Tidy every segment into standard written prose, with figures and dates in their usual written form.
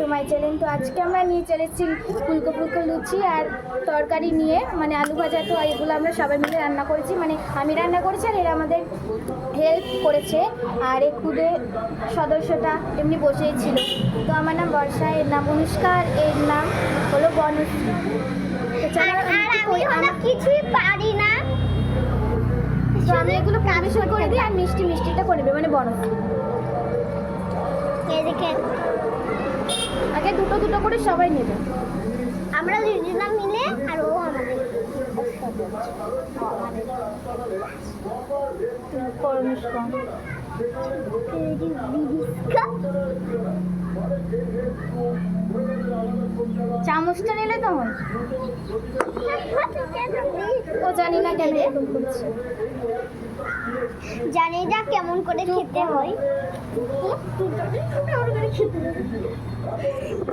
To my channel. তো আজকে আমরা নিয়ে চলেছি ফুলকো ফুলকো লুচি আর তরকারি নিয়ে, মানে আলু ভাজা। তো এগুলো আমরা সবাই মিলে রান্না করেছি, মানে আমি রান্না করেছি আর এরা আমাদের হেল্প করেছে। আর এই খুদে সদস্যটা এমনি বসেই ছিল। তো আমার নাম বর্ষা, এর নাম অনুষ্কা, আর এর নাম হলো বনশ্রী। কিছুই পারি না, তো আমি এগুলো পরিবেশন করে দিই আর মিষ্টিটা করে দেবে, মানে বনশ্রী। আগে দুটো দুটো করে সবাই নেবে, আমরা দুজনা মিলে আর ও আমাদের চামচটা নিলে তো হয়। ও জানি না কেন এরকম করছে, জানি না কেমন করে খেতে হয়।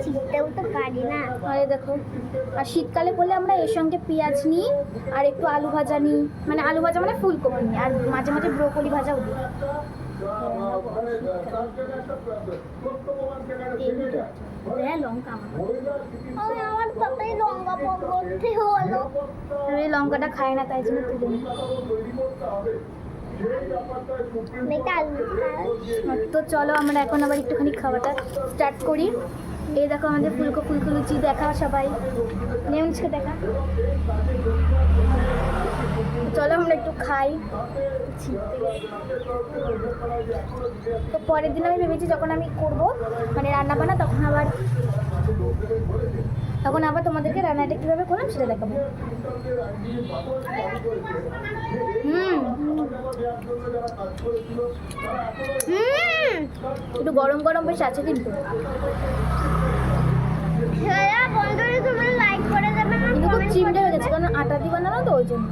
চিনতেও তো পারি না। আরে দেখো, আর শীতকালে করলে আমরা এর সঙ্গে পেঁয়াজ নিই আর একটু আলু ভাজা নিই, মানে আলু ভাজা মানে ফুলকপি নিই, আর মাঝে মাঝে ব্রোকলি ভাজাও দিই। লঙ্কা আমার তাতেই লঙ্কা পড়তে হলো। এই লঙ্কাটা খায় না, তাই জন্য তুলে নিই। তো চলো আমরা এখন আবার একটুখানি খাওয়াটা স্টার্ট করি। এই দেখো আমাদের ফুলকো ফুলকো লুচি, দেখা সবাই নেমসকে দেখা। চলো আমরা একটু খাই। তো পরের দিন আমি ভেবেছি যখন আমি করব মানে রান্না বান্না, তখন আবার তোমাদেরকে রান্নাটা কীভাবে করলাম সেটা দেখাবো। একটু গরম গরম বেশ আছে কিন্তু। বন্ধুরা তোমরা লাইক করে দেবে না? কিন্তু খুব চিমড়ে হয়ে গেছে, কারণ আটা দিয়ে বানানো তো, ওই জন্য।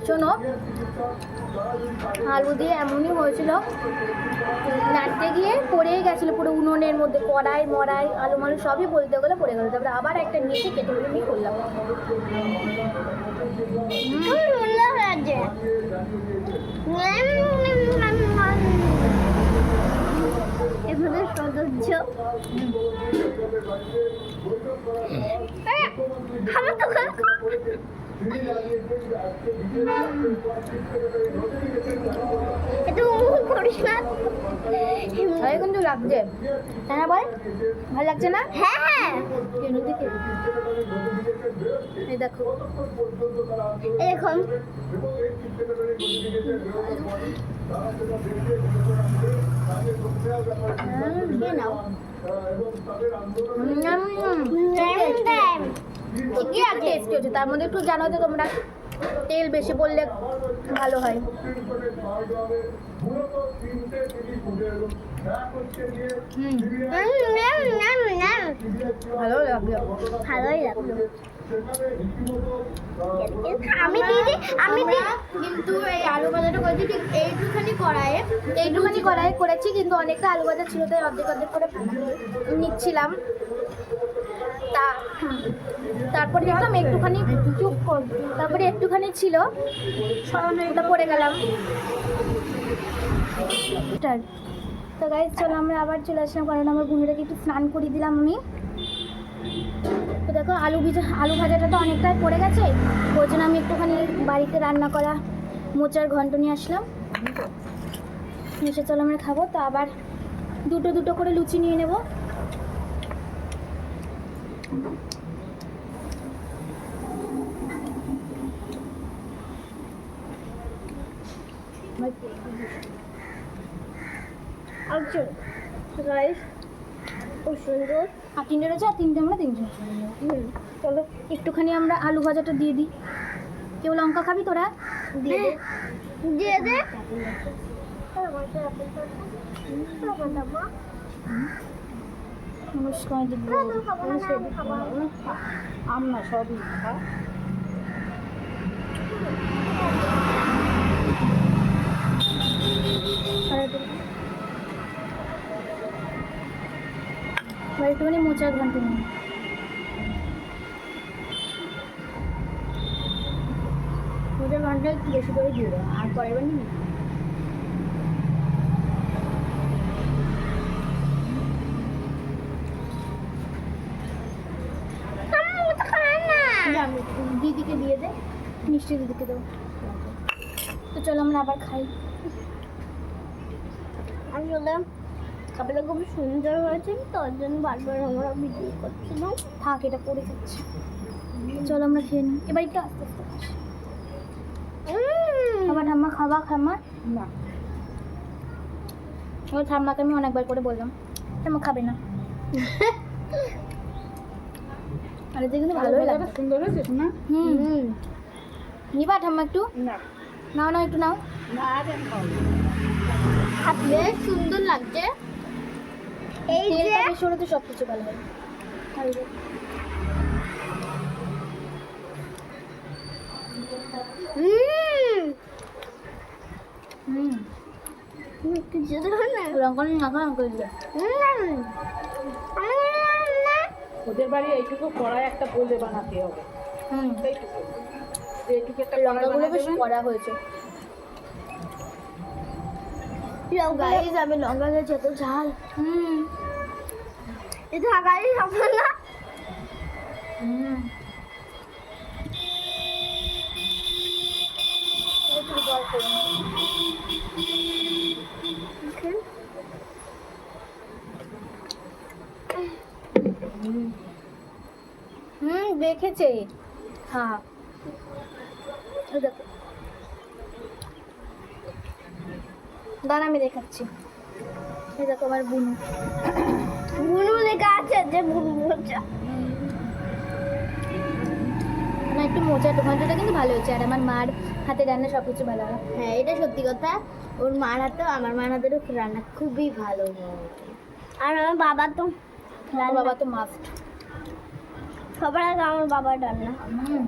শোনো, আলু দিয়ে এমনই হয়েছিল, নাড়তে গিয়ে পড়েই গেছিলো পুরো উনুনের মধ্যে, কড়াই মড়াই আলু মালু সবই বলতে গেলে পড়ে গেলো। তারপরে আবার একটা নিচে কেটে নিয়ে করলাম। এভাবে সদস্য আমার তো একটু করিস না, ভালো কিন্তু লাগছে, তাই না বল? ভালো লাগছে না? হ্যাঁ এই দেখো, এরকম টেস্টি হচ্ছে। তার মধ্যে একটু জানো তো তোমরা, তেল বেশি পড়লে ভালো হয়। ভালো লাগলো, ভালোই লাগলো। কিন্তু এই আলু ভাজাটা করেছি ঠিক এইটুখানি কড়াইয়ে করেছি, কিন্তু অনেকটা আলু ভাজা ছিল তাই অর্ধেক অর্ধেক করে নিচ্ছিলাম। তারপরে দেখলাম একটুখানি তারপরে একটুখানি ছিল, ওটা পড়ে গেলাম। তো গাইজ চলো আমরা আবার চলে আসলাম, কারণ আমার বোনেরাকে একটু স্নান করিয়ে দিলাম আমি। তো দেখো আলু ভাজাটা তো অনেকটাই পড়ে গেছে, ওই জন্য আমি একটুখানি বাড়িতে রান্না করা মোচার ঘন্ট নিয়ে আসলাম। এসে চলো আমরা খাবো। তো আবার দুটো দুটো করে লুচি নিয়ে নেব। আচ্ছা গাইস, খুব সুন্দর। আর তিনটে রয়েছে, আর তিনটে আমরা তিনজন। চলো একটুখানি আমরা আলু ভাজাটা দিয়ে দিই। কেউ লঙ্কা খাবি তোরা? দিয়ে দে। আমরা সবই একটুখানি মোচার ঘন্ট নিই। মোচার ঘন্টা একটু বেশি করে দিয়ে দেবো, আর পরের বার নিই। মিষ্টি দিদিকে দেবো। তো চলো আমরা আবার খাই। আসলে খাবারটা খুব সুন্দর হয়েছে, তো ওর জন্য বারবার আমরা ভিডিও করছিলাম। থাক, এটা পড়ে যাচ্ছে। চলো আমরা খেয়ে নিই। এবার একটু আস্তে আস্তে খাস। আমার ঠাম্মা খাবা খাম্মা না ওই ঠাম্মাকে আমি অনেকবার করে বললাম ঠাম্মা খাবে না। আর এটা কিন্তু ভালোই লাগে। সুন্দর হয়েছে না? হুম নিবা ঠাম্মা একটু? না নাও নাও একটু নাও। না আর খাও আর বেশ সুন্দর লাগছে। এই যে তেলটা বেশি হলে তো সব কিছু ভালো হয়। আর এই যে হুম হুম কিছু দেখো না। লঙ্কা নিয়ে মাখা লঙ্কা দিয়ে ওদের বাড়ি এইটুকু কড়াই একটা বলে বানাতে হবে। হুম এইটুকু যে এইটুকু একটা কড়াই লঙ্কাগুলো বানাতে বেশ হবে। কড়া হয়েছে। গাইস আমি লঙ্কা খেয়েছি, এত ঝাল। এটা গাড়ি হবে না। হুম একটু জল করে নিই। দেখেছে। হ্যাঁ এই দেখো। দাঁড়া আমি দেখাচ্ছি। এই দেখো আমার বুনু। বুনু লেখা আছে, যে বুনু বলছে। না একটু মোচা টমেটোটা কিন্তু ভালো হয়েছে। আর আমার মার হাতে রান্না সব কিছু ভালো হয়। হ্যাঁ এটা সত্যি কথা। ওর মার হাতেও আমার মার হাতেরও রান্না খুবই ভালো হয়। আর আমার বাবা তো আমার বাবা তো মাস্ট। সবার আগে আমার বাবার রান্না। হুম